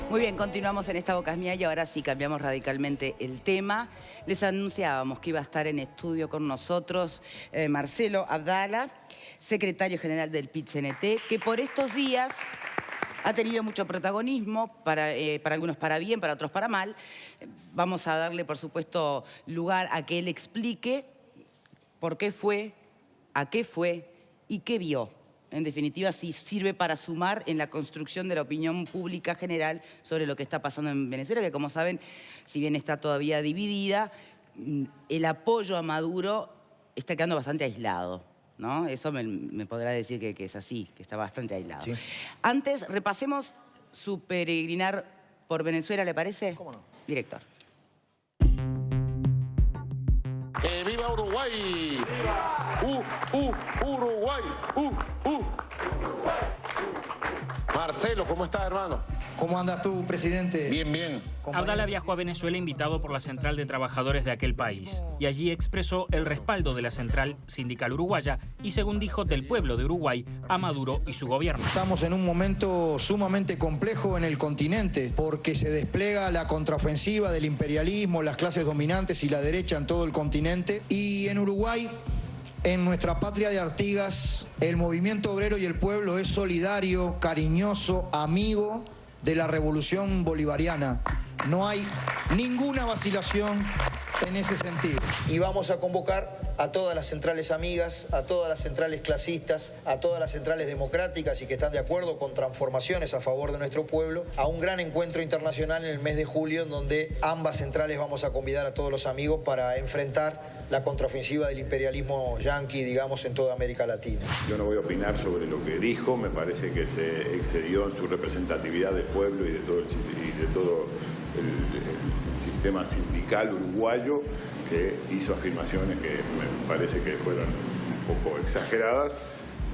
Muy bien, continuamos en Esta Boca es Mía y ahora sí cambiamos radicalmente el tema. Les anunciábamos que iba a estar en estudio con nosotros Marcelo Abdala, secretario general del PIT-CNT, que por estos días ha tenido mucho protagonismo, para algunos para bien, para otros para mal. Vamos a darle, por supuesto, lugar a que él explique por qué fue, a qué fue y qué vio. En definitiva, sí sirve para sumar en la construcción de la opinión pública general sobre lo que está pasando en Venezuela, que como saben, si bien está todavía dividida, el apoyo a Maduro está quedando bastante aislado, ¿no? Eso me podrá decir que es así, que está bastante aislado. Sí. Antes, repasemos su peregrinar por Venezuela, ¿le parece? ¿Cómo no? Director. ¡Viva Uruguay! Uruguay! Marcelo, ¿cómo estás, hermano? ¿Cómo andas tú, presidente? Bien, bien. Abdala viajó a Venezuela invitado por la Central de Trabajadores de aquel país y allí expresó el respaldo de la Central Sindical Uruguaya y, según dijo, del pueblo de Uruguay a Maduro y su gobierno. Estamos en un momento sumamente complejo en el continente porque se despliega la contraofensiva del imperialismo, las clases dominantes y la derecha en todo el continente. Y en Uruguay, en nuestra patria de Artigas, el movimiento obrero y el pueblo es solidario, cariñoso, amigo de la revolución bolivariana. No hay ninguna vacilación en ese sentido. Y vamos a convocar a todas las centrales amigas, a todas las centrales clasistas, a todas las centrales democráticas y que están de acuerdo con transformaciones a favor de nuestro pueblo, a un gran encuentro internacional en el mes de julio, en donde ambas centrales vamos a convidar a todos los amigos para enfrentar la contraofensiva del imperialismo yanqui, digamos, en toda América Latina. Yo no voy a opinar sobre lo que dijo, me parece que se excedió en su representatividad del pueblo y de todo el sistema sindical uruguayo, que hizo afirmaciones que me parece que fueron un poco exageradas,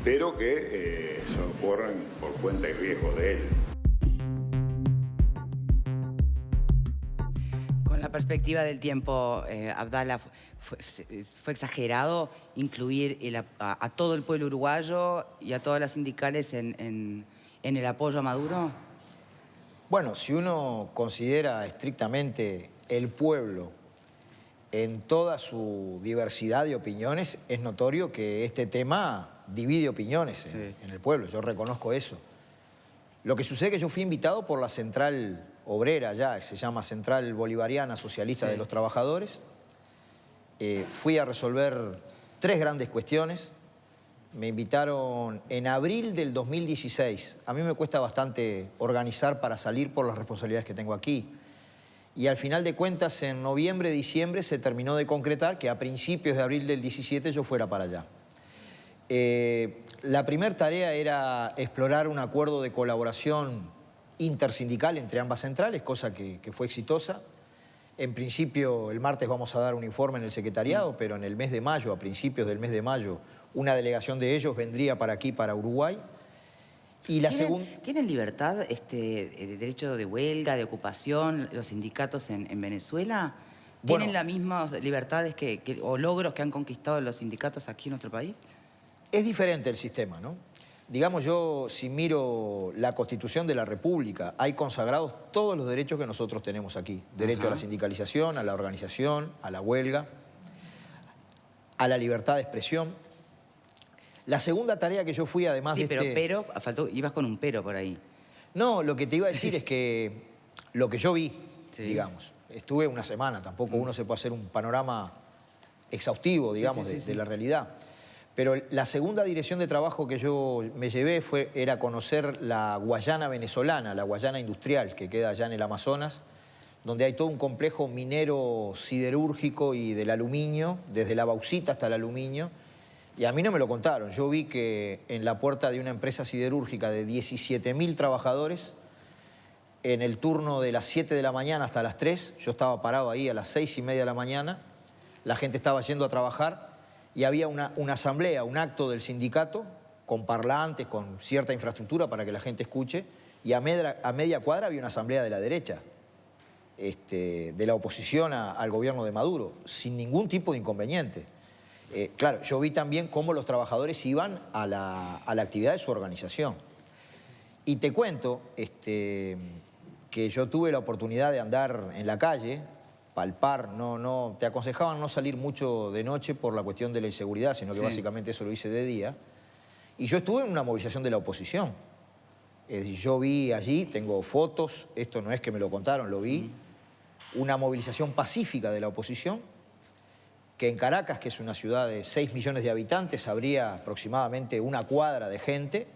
pero que corren por cuenta y riesgo de él. Con la perspectiva del tiempo, Abdala, ¿fue exagerado incluir a todo el pueblo uruguayo y a todas las sindicales en el apoyo a Maduro? Bueno, si uno considera estrictamente el pueblo en toda su diversidad de opiniones, es notorio que este tema divide opiniones en el pueblo. Yo reconozco eso. Lo que sucede es que yo fui invitado por la central obrera ya, que se llama Central Bolivariana Socialista de los Trabajadores. Fui a resolver 3 grandes cuestiones. Me invitaron en abril del 2016. A mí me cuesta bastante organizar para salir por las responsabilidades que tengo aquí. Y al final de cuentas, en noviembre, diciembre, se terminó de concretar que a principios de abril del 17 yo fuera para allá. La primera tarea era explorar un acuerdo de colaboración intersindical entre ambas centrales, cosa que fue exitosa. En principio, el martes vamos a dar un informe en el secretariado, pero en el mes de mayo, a principios del mes de mayo, una delegación de ellos vendría para aquí, para Uruguay. Y la segunda... ¿Tienen libertad, de derecho de huelga, de ocupación, los sindicatos en Venezuela? ¿Tienen las mismas libertades o logros que han conquistado los sindicatos aquí en nuestro país? Es diferente el sistema, ¿no? Digamos, yo, si miro la Constitución de la República, hay consagrados todos los derechos que nosotros tenemos aquí. Derecho a la sindicalización, a la organización, a la huelga, a la libertad de expresión. La segunda tarea que yo fui, además de pero ibas con un pero por ahí. No, lo que te iba a decir es que lo que yo vi, digamos, estuve una semana, tampoco uno se puede hacer un panorama exhaustivo, digamos, de la realidad. Pero la segunda dirección de trabajo que yo me llevé era conocer la Guayana venezolana, la Guayana industrial, que queda allá en el Amazonas, donde hay todo un complejo minero siderúrgico y del aluminio, desde la bauxita hasta el aluminio. Y a mí no me lo contaron. Yo vi que en la puerta de una empresa siderúrgica de 17.000 trabajadores, en el turno de las 7 de la mañana hasta las 3, yo estaba parado ahí a las 6:30 de la mañana, la gente estaba yendo a trabajar, y había una asamblea, un acto del sindicato, con parlantes, con cierta infraestructura para que la gente escuche, y a media cuadra había una asamblea de la derecha, de la oposición al gobierno de Maduro, sin ningún tipo de inconveniente. Claro, yo vi también cómo los trabajadores iban a la actividad de su organización. Y te cuento que yo tuve la oportunidad de andar en la calle, palpar, te aconsejaban no salir mucho de noche por la cuestión de la inseguridad, sino que básicamente eso lo hice de día. Y yo estuve en una movilización de la oposición. Yo vi allí, tengo fotos, esto no es que me lo contaron, lo vi, una movilización pacífica de la oposición, que en Caracas, que es una ciudad de 6 millones de habitantes, habría aproximadamente una cuadra de gente,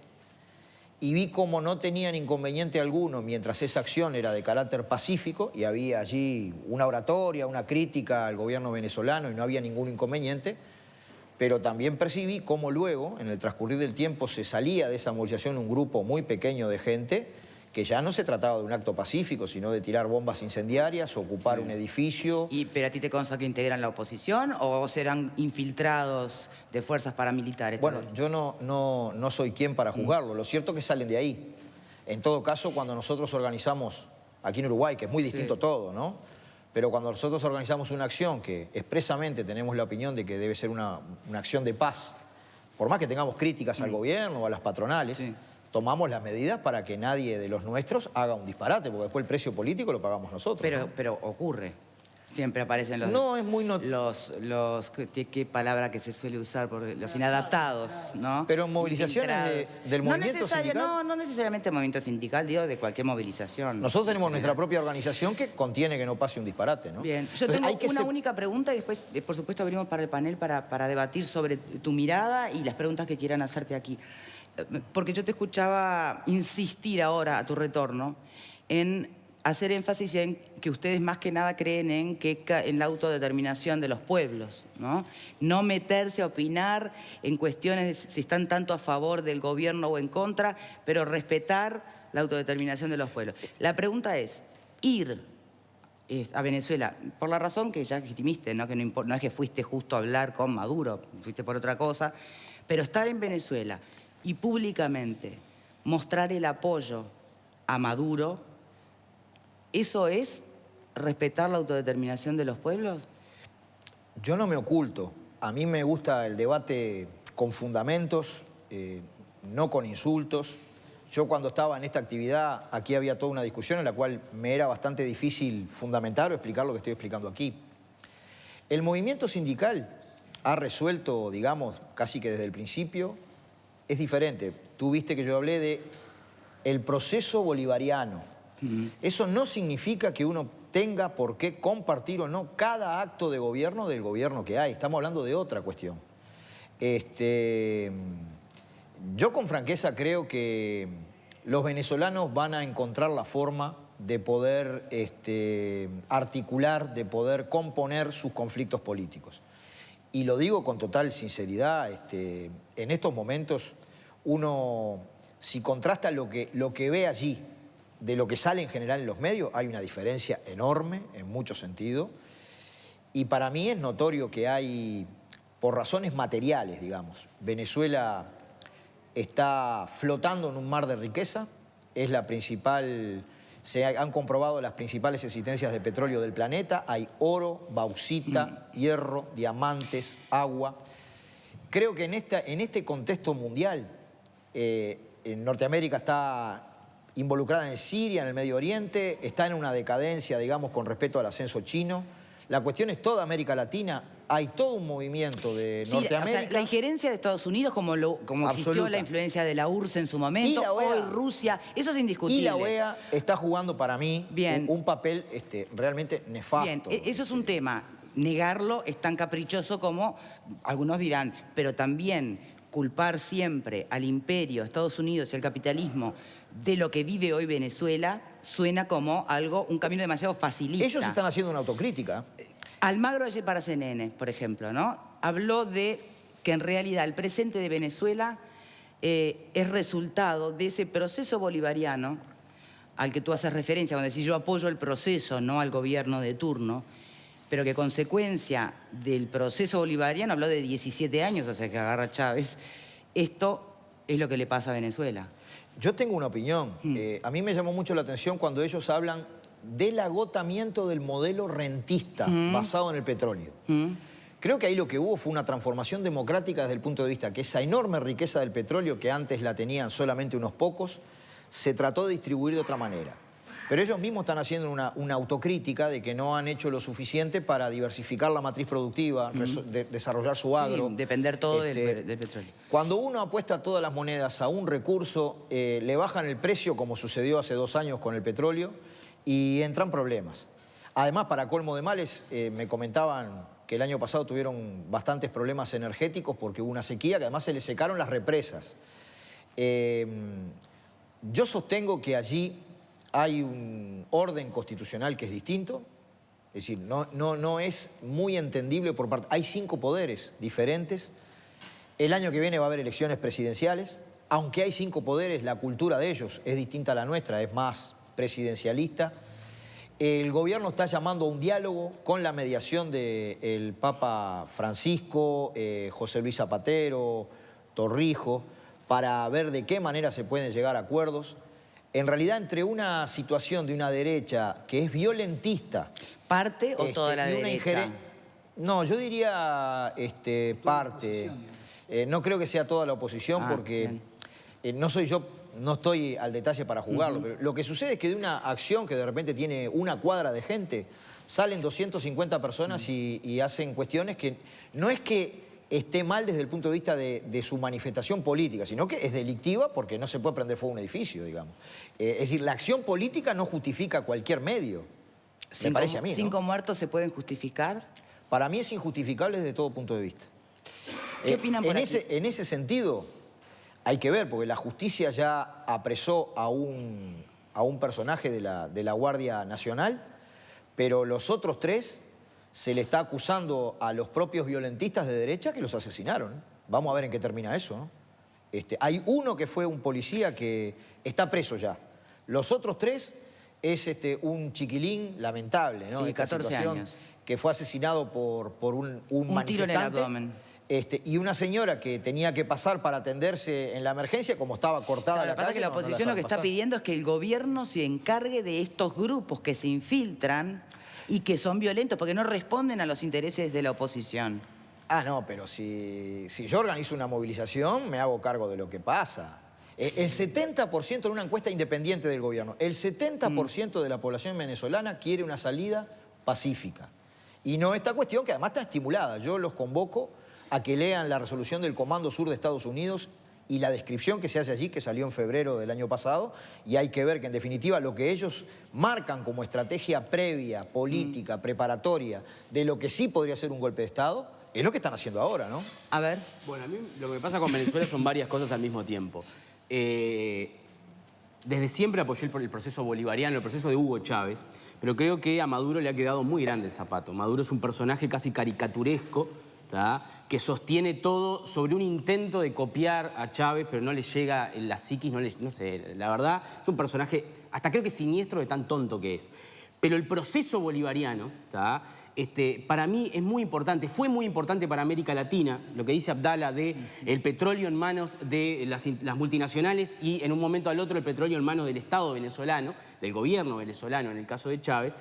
y vi cómo no tenían inconveniente alguno mientras esa acción era de carácter pacífico y había allí una oratoria, una crítica al gobierno venezolano y no había ningún inconveniente, pero también percibí cómo luego, en el transcurrir del tiempo, se salía de esa movilización un grupo muy pequeño de gente que ya no se trataba de un acto pacífico, sino de tirar bombas incendiarias, ocupar un edificio. ¿Pero a ti te consta que integran la oposición o serán infiltrados de fuerzas paramilitares? Bueno, yo no soy quien para juzgarlo. Lo cierto es que salen de ahí. En todo caso, cuando nosotros organizamos, aquí en Uruguay, que es muy distinto todo, ¿no? Pero cuando nosotros organizamos una acción que expresamente tenemos la opinión de que debe ser una acción de paz, por más que tengamos críticas al gobierno o a las patronales, tomamos las medidas para que nadie de los nuestros haga un disparate, porque después el precio político lo pagamos nosotros. Pero ocurre. Siempre aparecen los... No, es muy... ¿Qué palabra que se suele usar? Los inadaptados, ¿no? Pero en movilizaciones del movimiento sindical... No necesariamente movimiento sindical, digo, de cualquier movilización. Nosotros tenemos nuestra propia organización que contiene que no pase un disparate, ¿no? Bien, yo tengo una única pregunta y después, por supuesto, abrimos para el panel para debatir sobre tu mirada y las preguntas que quieran hacerte aquí. Porque yo te escuchaba insistir ahora, a tu retorno, en hacer énfasis en que ustedes más que nada creen en la autodeterminación de los pueblos, ¿no? No meterse a opinar en cuestiones de si están tanto a favor del gobierno o en contra, pero respetar la autodeterminación de los pueblos. La pregunta es, ir a Venezuela, por la razón que ya esgrimiste, ¿no? Que no es que fuiste justo a hablar con Maduro, fuiste por otra cosa, pero estar en Venezuela y públicamente mostrar el apoyo a Maduro, ¿eso es respetar la autodeterminación de los pueblos? Yo no me oculto. A mí me gusta el debate con fundamentos, no con insultos. Yo cuando estaba en esta actividad, aquí había toda una discusión en la cual me era bastante difícil fundamentar o explicar lo que estoy explicando aquí. El movimiento sindical ha resuelto, digamos, casi que desde el principio, es diferente. Tú viste que yo hablé de el proceso bolivariano. Eso no significa que uno tenga por qué compartir o no cada acto de gobierno del gobierno que hay. Estamos hablando de otra cuestión. Yo con franqueza creo que los venezolanos van a encontrar la forma de poder articular, de poder componer sus conflictos políticos. Y lo digo con total sinceridad, en estos momentos uno, si contrasta lo que ve allí de lo que sale en general en los medios, hay una diferencia enorme en muchos sentidos. Y para mí es notorio que hay, por razones materiales, digamos, Venezuela está flotando en un mar de riqueza, es la principal... Se han comprobado las principales existencias de petróleo del planeta. Hay oro, bauxita, hierro, diamantes, agua. Creo que en este contexto mundial, en Norteamérica está involucrada en Siria, en el Medio Oriente, está en una decadencia, digamos, con respecto al ascenso chino. La cuestión es toda América Latina. Hay todo un movimiento de Norteamérica. O sea, la injerencia de Estados Unidos, como existió la influencia de la URSS en su momento, hoy Rusia, eso es indiscutible. Y la OEA está jugando para mí un papel realmente nefasto. Bien, eso es un tema. Negarlo es tan caprichoso como algunos dirán, pero también culpar siempre al imperio, a Estados Unidos y al capitalismo de lo que vive hoy Venezuela suena como un camino demasiado facilista. Ellos están haciendo una autocrítica. Almagro ayer para CNN, por ejemplo, ¿no? Habló de que en realidad el presente de Venezuela es resultado de ese proceso bolivariano al que tú haces referencia, cuando decís yo apoyo el proceso, no al gobierno de turno, pero que consecuencia del proceso bolivariano, habló de 17 años, o sea que agarra a Chávez, esto es lo que le pasa a Venezuela. Yo tengo una opinión. A mí me llamó mucho la atención cuando ellos hablan del agotamiento del modelo rentista basado en el petróleo. Creo que ahí lo que hubo fue una transformación democrática desde el punto de vista que esa enorme riqueza del petróleo que antes la tenían solamente unos pocos, se trató de distribuir de otra manera. Pero ellos mismos están haciendo una autocrítica de que no han hecho lo suficiente para diversificar la matriz productiva, desarrollar su agro. Sí, depender todo del petróleo. Cuando uno apuesta todas las monedas a un recurso, le bajan el precio, como sucedió hace 2 años con el petróleo, y entran problemas. Además, para colmo de males, me comentaban que el año pasado tuvieron bastantes problemas energéticos porque hubo una sequía, que además se les secaron las represas. Yo sostengo que allí hay un orden constitucional que es distinto, es decir, no es muy entendible por parte... Hay 5 poderes diferentes. El año que viene va a haber elecciones presidenciales. Aunque hay 5 poderes, la cultura de ellos es distinta a la nuestra, es más presidencialista. El gobierno está llamando a un diálogo con la mediación del Papa Francisco, José Luis Zapatero, Torrijos, para ver de qué manera se pueden llegar a acuerdos. En realidad, entre una situación de una derecha que es violentista... ¿Parte o toda la derecha? No, yo diría parte. No creo que sea toda la oposición porque no soy yo, no estoy al detalle para juzgarlo, pero lo que sucede es que de una acción que de repente tiene una cuadra de gente, salen 250 personas y hacen cuestiones que no es que esté mal desde el punto de vista de su manifestación política, sino que es delictiva porque no se puede prender fuego a un edificio, digamos. Es decir, la acción política no justifica cualquier medio, me parece a mí, ¿no? ¿5 muertos se pueden justificar? Para mí es injustificable desde todo punto de vista. ¿Qué opinan por aquí? En ese sentido, hay que ver, porque la justicia ya apresó a un personaje de la Guardia Nacional, pero los otros 3... se le está acusando a los propios violentistas de derecha que los asesinaron. Vamos a ver en qué termina eso, ¿no? Hay uno que fue un policía que está preso ya. Los otros 3 es un chiquilín lamentable, ¿no? Sí, 14 años. Que fue asesinado por un manifestante. Tiro en el abdomen. Y una señora que tenía que pasar para atenderse en la emergencia, como estaba cortada la calle. Lo que pasa es que la oposición lo que está pidiendo es que el gobierno se encargue de estos grupos que se infiltran y que son violentos porque no responden a los intereses de la oposición. Ah, no, pero si yo organizo una movilización, me hago cargo de lo que pasa. El 70% en una encuesta independiente del gobierno, el 70% de la población venezolana quiere una salida pacífica. Y no esta cuestión que además está estimulada. Yo los convoco a que lean la resolución del Comando Sur de Estados Unidos y la descripción que se hace allí, que salió en febrero del año pasado, y hay que ver que en definitiva lo que ellos marcan como estrategia previa, política, preparatoria, de lo que sí podría ser un golpe de Estado, es lo que están haciendo ahora, ¿no? A ver. Bueno, a mí lo que pasa con Venezuela son varias cosas al mismo tiempo. Desde siempre apoyé el proceso bolivariano, el proceso de Hugo Chávez, pero creo que a Maduro le ha quedado muy grande el zapato. Maduro es un personaje casi caricaturesco, ¿tá?, que sostiene todo sobre un intento de copiar a Chávez, pero no le llega en la psiquis, no sé, la verdad, es un personaje hasta creo que siniestro de tan tonto que es. Pero el proceso bolivariano, ¿tá?, para mí es muy importante, fue muy importante para América Latina, lo que dice Abdala de el petróleo en manos de las multinacionales y en un momento al otro el petróleo en manos del Estado venezolano, del gobierno venezolano en el caso de Chávez.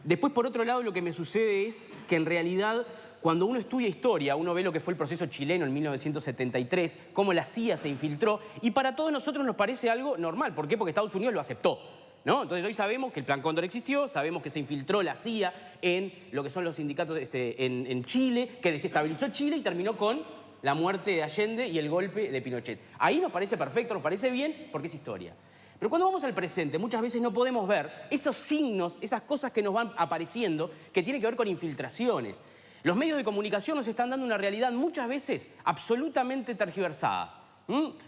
Después, por otro lado, lo que me sucede es que en realidad cuando uno estudia historia, uno ve lo que fue el proceso chileno en 1973, cómo la CIA se infiltró, y para todos nosotros nos parece algo normal. ¿Por qué? Porque Estados Unidos lo aceptó, ¿no? Entonces hoy sabemos que el Plan Cóndor existió, sabemos que se infiltró la CIA en lo que son los sindicatos en Chile, que desestabilizó Chile y terminó con la muerte de Allende y el golpe de Pinochet. Ahí nos parece perfecto, nos parece bien, porque es historia. Pero cuando vamos al presente, muchas veces no podemos ver esos signos, esas cosas que nos van apareciendo, que tienen que ver con infiltraciones. Los medios de comunicación nos están dando una realidad muchas veces absolutamente tergiversada.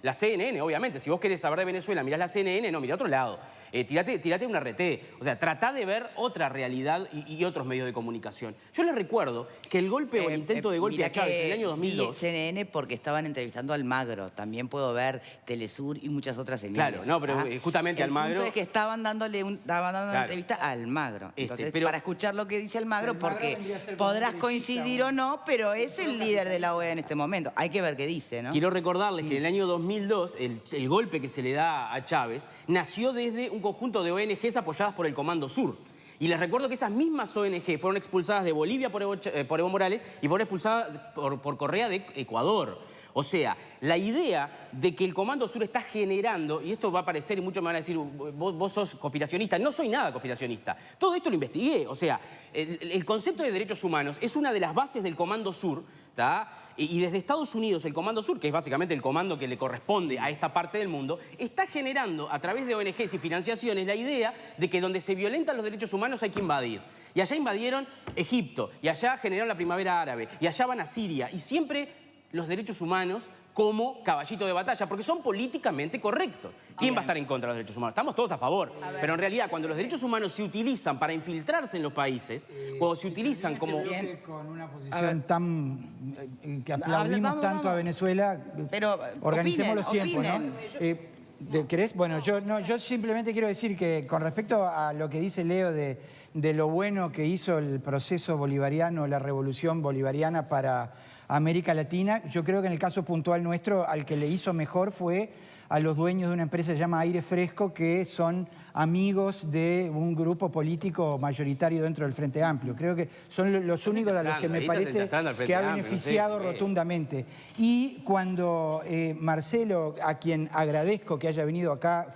La CNN, obviamente, si vos querés saber de Venezuela, mirás la CNN, no, mirá a otro lado. Tirate una RT. O sea, tratá de ver otra realidad y otros medios de comunicación. Yo les recuerdo que el golpe o el intento de golpe a Chávez en el año 2002... CNN porque estaban entrevistando a Almagro. También puedo ver Telesur y muchas otras señales. Claro, no, pero justamente Almagro... El punto es que estaban dando una entrevista a Almagro. Entonces, para escuchar lo que dice Almagro, porque podrás coincidir o no, pero es el líder de la OEA en este momento. Hay que ver qué dice, ¿no? Quiero recordarles que en el año 2002, el golpe que se le da a Chávez nació desde un conjunto de ONGs apoyadas por el Comando Sur. Y les recuerdo que esas mismas ONG fueron expulsadas de Bolivia por Evo Morales y fueron expulsadas por Correa de Ecuador. O sea, la idea de que el Comando Sur está generando, y esto va a parecer y muchos me van a decir, vos sos conspiracionista. No soy nada conspiracionista. Todo esto lo investigué. O sea, el concepto de derechos humanos es una de las bases del Comando Sur, ¿tá? Y desde Estados Unidos el Comando Sur, que es básicamente el comando que le corresponde a esta parte del mundo, está generando a través de ONGs y financiaciones la idea de que donde se violentan los derechos humanos hay que invadir. Y allá invadieron Egipto, y allá generaron la primavera árabe, y allá van a Siria, y siempre los derechos humanos como caballito de batalla, porque son políticamente correctos. ¿Quién va a estar en contra de los derechos humanos? Estamos todos a favor. Pero en realidad, cuando los derechos humanos se utilizan para infiltrarse en los países, cuando se utilizan como... Con una posición tan... que aplaudimos tanto a Venezuela, pero organicemos los tiempos, ¿no? ¿Querés? Bueno, yo simplemente quiero decir que con respecto a lo que dice Leo de lo bueno que hizo el proceso bolivariano, la revolución bolivariana para América Latina, yo creo que en el caso puntual nuestro, al que le hizo mejor fue a los dueños de una empresa que se llama Aire Fresco, que son amigos de un grupo político mayoritario dentro del Frente Amplio. Creo que son los únicos a los que me parece que ha beneficiado rotundamente. Y cuando Marcelo, a quien agradezco que haya venido acá,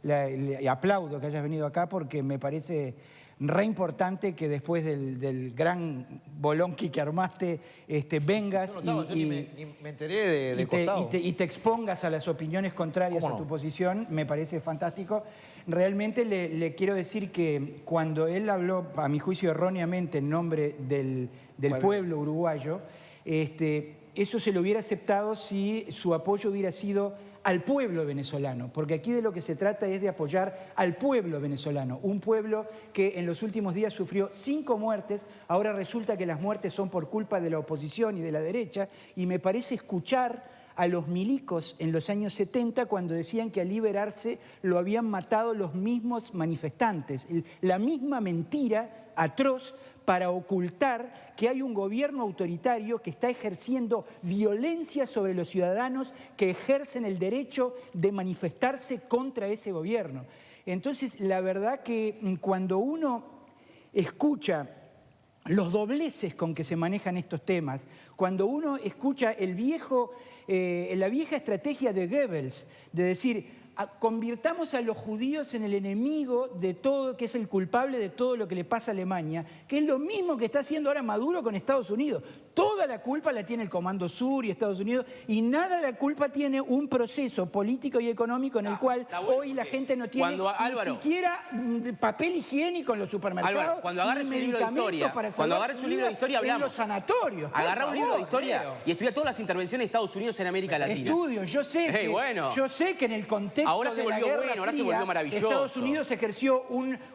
le aplaudo que hayas venido acá porque me parece re importante que después del gran bolonqui que armaste vengas ni me enteré de costado. Y te expongas a las opiniones contrarias a tu posición. Me parece fantástico. Realmente le quiero decir que cuando él habló, a mi juicio erróneamente, en nombre del pueblo uruguayo, eso se lo hubiera aceptado si su apoyo hubiera sido al pueblo venezolano, porque aquí de lo que se trata es de apoyar al pueblo venezolano, un pueblo que en los últimos días sufrió 5 muertes, ahora resulta que las muertes son por culpa de la oposición y de la derecha, y me parece escuchar a los milicos en los años 70 cuando decían que al liberarse lo habían matado los mismos manifestantes, la misma mentira atroz para ocultar que hay un gobierno autoritario que está ejerciendo violencia sobre los ciudadanos que ejercen el derecho de manifestarse contra ese gobierno. Entonces, la verdad que cuando uno escucha los dobleces con que se manejan estos temas, cuando uno escucha la vieja estrategia de Goebbels de decir: convirtamos a los judíos en el enemigo de todo, que es el culpable de todo lo que le pasa a Alemania, que es lo mismo que está haciendo ahora Maduro con Estados Unidos. Toda la culpa la tiene el Comando Sur y Estados Unidos, y nada de la culpa tiene un proceso político y económico en el cual hoy la gente no tiene ni siquiera papel higiénico en los supermercados. Álvaro, cuando agarres un libro de historia, hablamos. En los sanatorios. Agarrá un libro de historia y estudia todas las intervenciones de Estados Unidos en América Latina. Estudio, yo sé que en el contexto ahora se volvió bueno, ahora se volvió maravilloso. Estados Unidos ejerció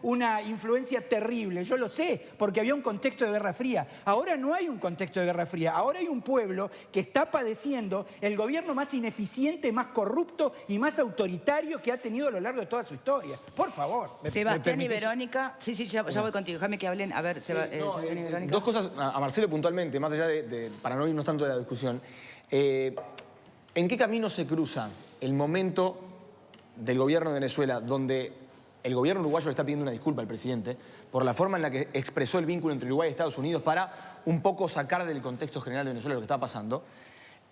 una influencia terrible, yo lo sé, porque había un contexto de Guerra Fría. Ahora no hay un contexto de Guerra Fría, ahora hay un pueblo que está padeciendo el gobierno más ineficiente, más corrupto y más autoritario que ha tenido a lo largo de toda su historia. Por favor. Sebastián y Verónica. Sí, ya voy contigo, déjame que hablen. A ver, Sebastián y Verónica. Dos cosas a Marcelo puntualmente, más allá para no irnos tanto de la discusión. ¿En qué camino se cruza el momento del gobierno de Venezuela, donde el gobierno uruguayo le está pidiendo una disculpa al presidente por la forma en la que expresó el vínculo entre Uruguay y Estados Unidos para un poco sacar del contexto general de Venezuela lo que está pasando?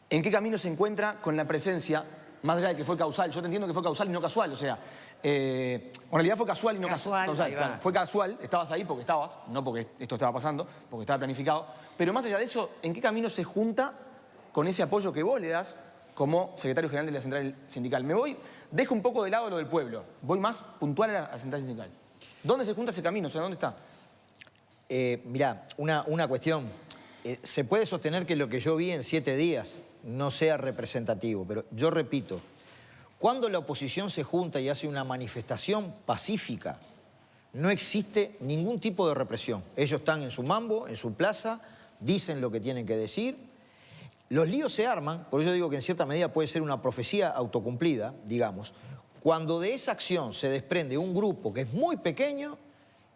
¿En qué camino se encuentra con la presencia, más allá de que fue causal? Yo te entiendo que fue causal y no casual, o sea, en realidad fue casual y no causal. Claro, fue casual, estabas ahí porque estabas, no porque esto estaba pasando, porque estaba planificado. Pero más allá de eso, ¿en qué camino se junta con ese apoyo que vos le das como secretario general de la Central Sindical? Dejo un poco de lado lo del pueblo, voy más puntual a la Central Sindical. ¿Dónde se junta ese camino? O sea, ¿dónde está? Mirá, una cuestión. Se puede sostener que lo que yo vi en 7 días no sea representativo, pero yo repito, cuando la oposición se junta y hace una manifestación pacífica, no existe ningún tipo de represión. Ellos están en su mambo, en su plaza, dicen lo que tienen que decir. Los líos se arman, por eso digo que en cierta medida puede ser una profecía autocumplida, digamos, cuando de esa acción se desprende un grupo que es muy pequeño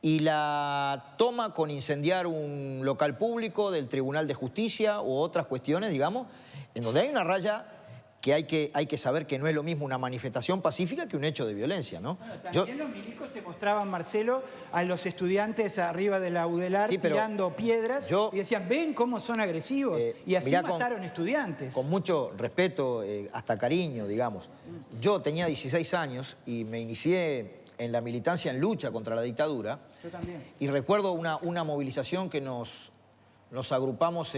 y la toma con incendiar un local público del Tribunal de Justicia u otras cuestiones, digamos, en donde hay una raya que hay que saber que no es lo mismo una manifestación pacífica que un hecho de violencia, ¿no? Bueno, también los milicos te mostraban, Marcelo, a los estudiantes arriba de la UDELAR tirando piedras y decían, ven cómo son agresivos. Y así mataron estudiantes. Con mucho respeto, hasta cariño, digamos. Yo tenía 16 años y me inicié en la militancia en lucha contra la dictadura. Yo también. Y recuerdo una movilización que nos agrupamos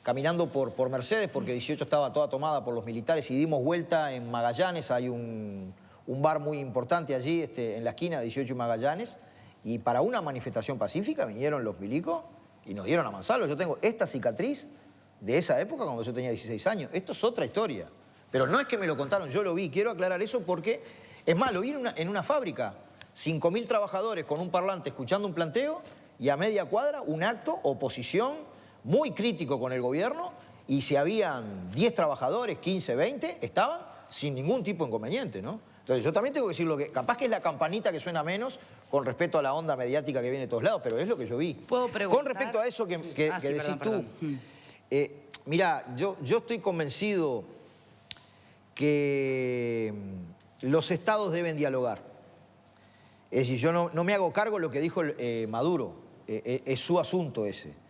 caminando por Mercedes, porque 18 estaba toda tomada por los militares, y dimos vuelta en Magallanes. Hay un bar muy importante allí, en la esquina de 18 y Magallanes, y para una manifestación pacífica vinieron los milicos y nos dieron a mansalva. Yo tengo esta cicatriz de esa época cuando yo tenía 16 años. Esto es otra historia. Pero no es que me lo contaron, yo lo vi. Quiero aclarar eso porque, es más, lo vi en una fábrica. 5.000 trabajadores con un parlante escuchando un planteo y a media cuadra un acto, oposición, muy crítico con el gobierno, y si habían 10 trabajadores, 15, 20, estaban sin ningún tipo de inconveniente, ¿no? Entonces yo también tengo que decir lo que... Capaz que es la campanita que suena menos con respecto a la onda mediática que viene de todos lados, pero es lo que yo vi. ¿Puedo preguntar? Con respecto a eso que decís tú, mirá, yo estoy convencido que los estados deben dialogar. Es decir, yo no me hago cargo de lo que dijo Maduro, es su asunto ese.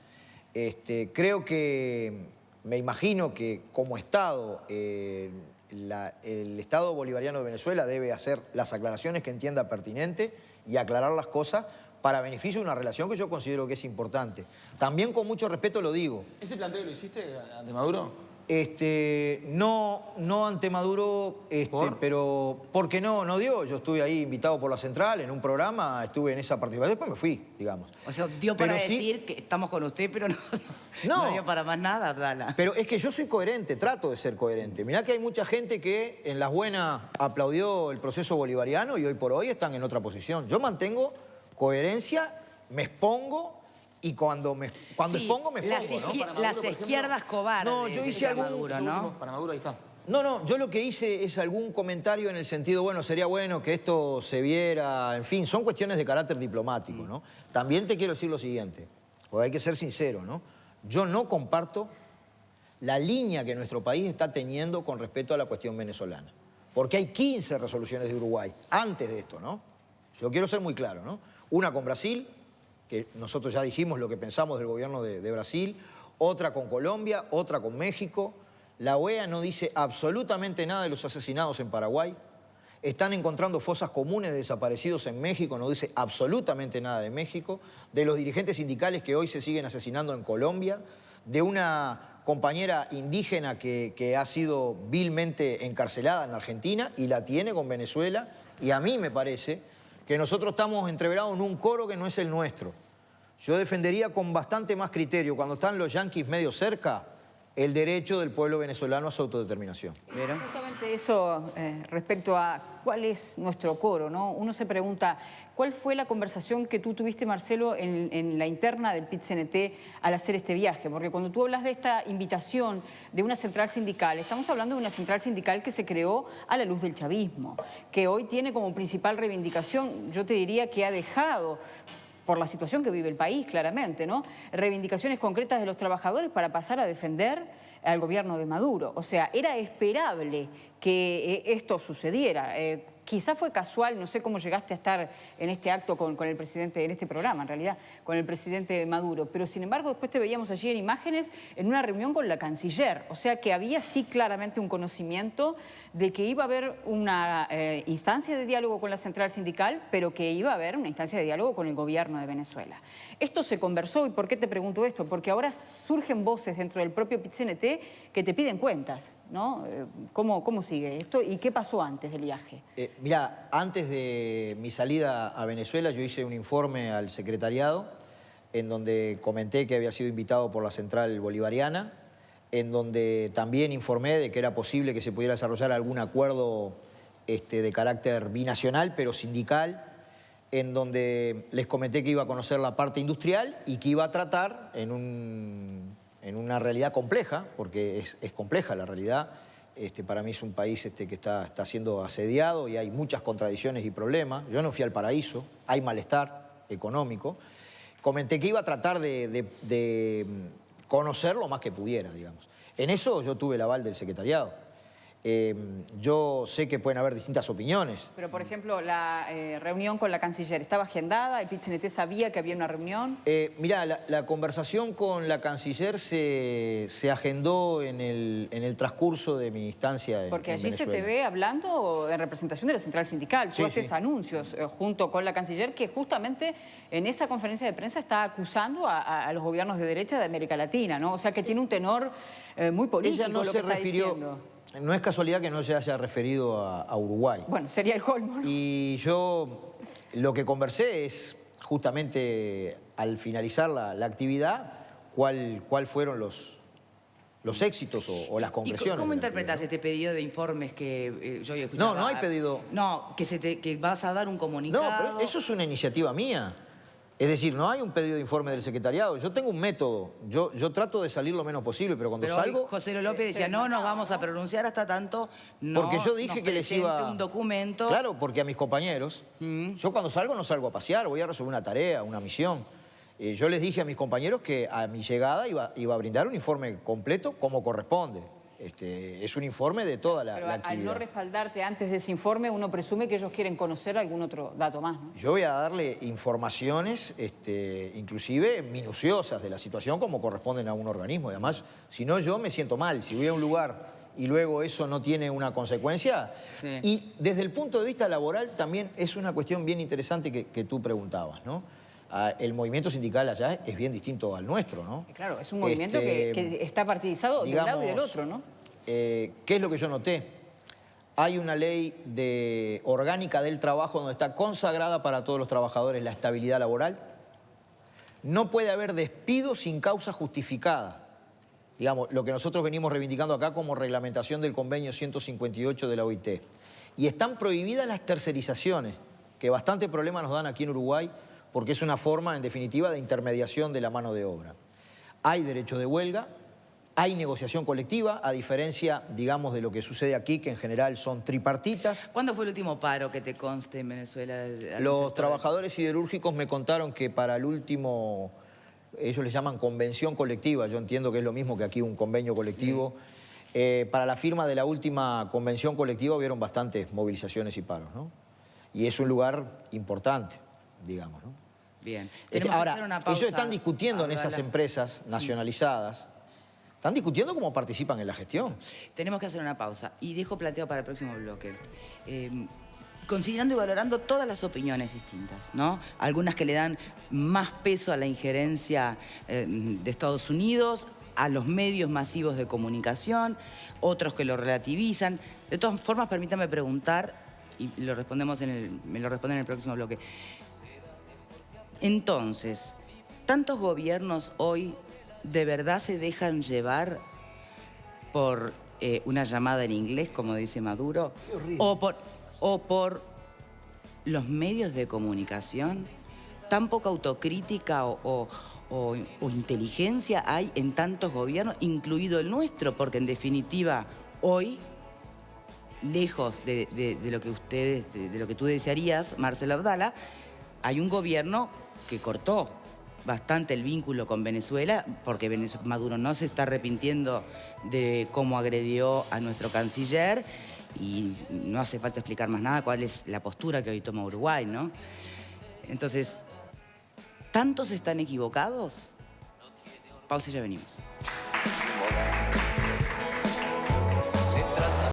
Creo que, me imagino que como Estado, el Estado Bolivariano de Venezuela debe hacer las aclaraciones que entienda pertinente y aclarar las cosas para beneficio de una relación que yo considero que es importante. También con mucho respeto lo digo. ¿Ese planteo lo hiciste ante Maduro? No ante Maduro, pero porque no dio. Yo estuve ahí invitado por la Central en un programa, estuve en esa participación, después me fui, digamos. O sea, dio para decir que estamos con usted, pero no dio para más nada, Abdala. Pero es que yo soy coherente, trato de ser coherente. Mirá que hay mucha gente que en las buenas aplaudió el proceso bolivariano y hoy por hoy están en otra posición. Yo mantengo coherencia, me expongo. Y cuando expongo, me expongo, ¿no? Las izquierdas cobardes. No, yo hice algún... Maduro, ¿no? Para Maduro ahí está. No, yo lo que hice es algún comentario en el sentido, bueno, sería bueno que esto se viera, en fin, son cuestiones de carácter diplomático, ¿no? También te quiero decir lo siguiente, porque hay que ser sincero, ¿no? Yo no comparto la línea que nuestro país está teniendo con respecto a la cuestión venezolana. Porque hay 15 resoluciones de Uruguay antes de esto, ¿no? Yo quiero ser muy claro, ¿no? Una con Brasil, que nosotros ya dijimos lo que pensamos del gobierno de Brasil, otra con Colombia, otra con México. La OEA no dice absolutamente nada de los asesinados en Paraguay. Están encontrando fosas comunes de desaparecidos en México, no dice absolutamente nada de México. De los dirigentes sindicales que hoy se siguen asesinando en Colombia. De una compañera indígena que ha sido vilmente encarcelada en Argentina y la tiene con Venezuela. Y a mí me parece que nosotros estamos entreverados en un coro que no es el nuestro. Yo defendería con bastante más criterio, cuando están los yanquis medio cerca, el derecho del pueblo venezolano a su autodeterminación. Justamente eso respecto a cuál es nuestro coro, ¿no? Uno se pregunta, ¿cuál fue la conversación que tú tuviste, Marcelo, en la interna del PIT-CNT al hacer este viaje? Porque cuando tú hablas de esta invitación de una central sindical, estamos hablando de una central sindical que se creó a la luz del chavismo, que hoy tiene como principal reivindicación, yo te diría que ha dejado, por la situación que vive el país, claramente, ¿no?, reivindicaciones concretas de los trabajadores para pasar a defender al gobierno de Maduro. O sea, era esperable que esto sucediera. Quizá fue casual, no sé cómo llegaste a estar en este acto con el presidente, en este programa en realidad, con el presidente Maduro, pero sin embargo después te veíamos allí en imágenes en una reunión con la canciller, o sea que había sí claramente un conocimiento de que iba a haber una instancia de diálogo con la central sindical, pero que iba a haber una instancia de diálogo con el gobierno de Venezuela. Esto se conversó, ¿y por qué te pregunto esto? Porque ahora surgen voces dentro del propio PIT-CNT que te piden cuentas, ¿no? ¿Cómo sigue esto y qué pasó antes del viaje? Mirá, antes de mi salida a Venezuela yo hice un informe al secretariado en donde comenté que había sido invitado por la Central Bolivariana, en donde también informé de que era posible que se pudiera desarrollar algún acuerdo de carácter binacional, pero sindical, en donde les comenté que iba a conocer la parte industrial y que iba a tratar en una realidad compleja, porque es compleja la realidad. Para mí es un país que está siendo asediado y hay muchas contradicciones y problemas. Yo no fui al paraíso, hay malestar económico. Comenté que iba a tratar de conocer lo más que pudiera, digamos. En eso yo tuve el aval del secretariado. Yo sé que pueden haber distintas opiniones. Pero, por ejemplo, la reunión con la canciller, ¿estaba agendada? ¿El PIT-CNT sabía que había una reunión? Mirá, la conversación con la canciller se agendó en el transcurso de mi instancia en Porque allí Venezuela. se te ve hablando en representación de la central sindical. Tú haces anuncios junto con la canciller que justamente en esa conferencia de prensa está acusando a los gobiernos de derecha de América Latina, ¿no? O sea, que tiene un tenor muy político. Ella no lo se que está refirió... diciendo. No es casualidad que no se haya referido a Uruguay. Bueno, sería el colmo, ¿no? Y yo lo que conversé es justamente al finalizar la actividad, cuál fueron los éxitos o las concreciones. ¿Y cómo interpretás este pedido de informes que yo he escuchado? No hay pedido. No, que vas a dar un comunicado. No, pero eso es una iniciativa mía. Es decir, no hay un pedido de informe del secretariado. Yo tengo un método. Yo trato de salir lo menos posible, pero cuando salgo... Hoy José López decía, no nos vamos a pronunciar hasta tanto no porque yo dije que les iba... un documento. Claro, porque a mis compañeros, yo cuando salgo no salgo a pasear, voy a resolver una tarea, una misión. Yo les dije a mis compañeros que a mi llegada iba a brindar un informe completo como corresponde. Es un informe de toda la actividad. Al no respaldarte antes de ese informe, uno presume que ellos quieren conocer algún otro dato más, ¿no? Yo voy a darle informaciones, inclusive minuciosas de la situación como corresponden a un organismo. Y además, si no, yo me siento mal. Si voy a un lugar y luego eso no tiene una consecuencia. Sí. Y desde el punto de vista laboral también es una cuestión bien interesante que tú preguntabas, ¿no? El movimiento sindical allá es bien distinto al nuestro, ¿no? Claro, es un movimiento que está partidizado de un lado y del otro, ¿no? ¿Qué es lo que yo noté? Hay una ley orgánica del trabajo donde está consagrada para todos los trabajadores la estabilidad laboral. No puede haber despido sin causa justificada. Digamos, lo que nosotros venimos reivindicando acá como reglamentación del convenio 158 de la OIT. Y están prohibidas las tercerizaciones, que bastante problemas nos dan aquí en Uruguay, porque es una forma, en definitiva, de intermediación de la mano de obra. Hay derecho de huelga, hay negociación colectiva, a diferencia, digamos, de lo que sucede aquí, que en general son tripartitas. ¿Cuándo fue el último paro que te conste en Venezuela? Los trabajadores siderúrgicos me contaron que para el último, ellos le llaman convención colectiva, yo entiendo que es lo mismo que aquí un convenio colectivo. Sí. Para la firma de la última convención colectiva hubieron bastantes movilizaciones y paros, ¿no? Y es un lugar importante, digamos, ¿no? Bien. Ahora, ellos están discutiendo en esas empresas nacionalizadas, están discutiendo cómo participan en la gestión. Tenemos que hacer una pausa y dejo planteado para el próximo bloque. Considerando y valorando todas las opiniones distintas, ¿no? Algunas que le dan más peso a la injerencia de Estados Unidos, a los medios masivos de comunicación, otros que lo relativizan. De todas formas, permítame preguntar, y me lo responden en el próximo bloque. Entonces, ¿tantos gobiernos hoy de verdad se dejan llevar por una llamada en inglés, como dice Maduro? O por los medios de comunicación? ¿Tan poca autocrítica o inteligencia hay en tantos gobiernos, incluido el nuestro? Porque en definitiva, hoy, lejos de lo que tú desearías, Marcelo Abdala, hay un gobierno que cortó bastante el vínculo con Venezuela, porque Maduro no se está arrepintiendo de cómo agredió a nuestro canciller y no hace falta explicar más nada cuál es la postura que hoy toma Uruguay, ¿no? Entonces, ¿tantos están equivocados? Pausa y ya venimos.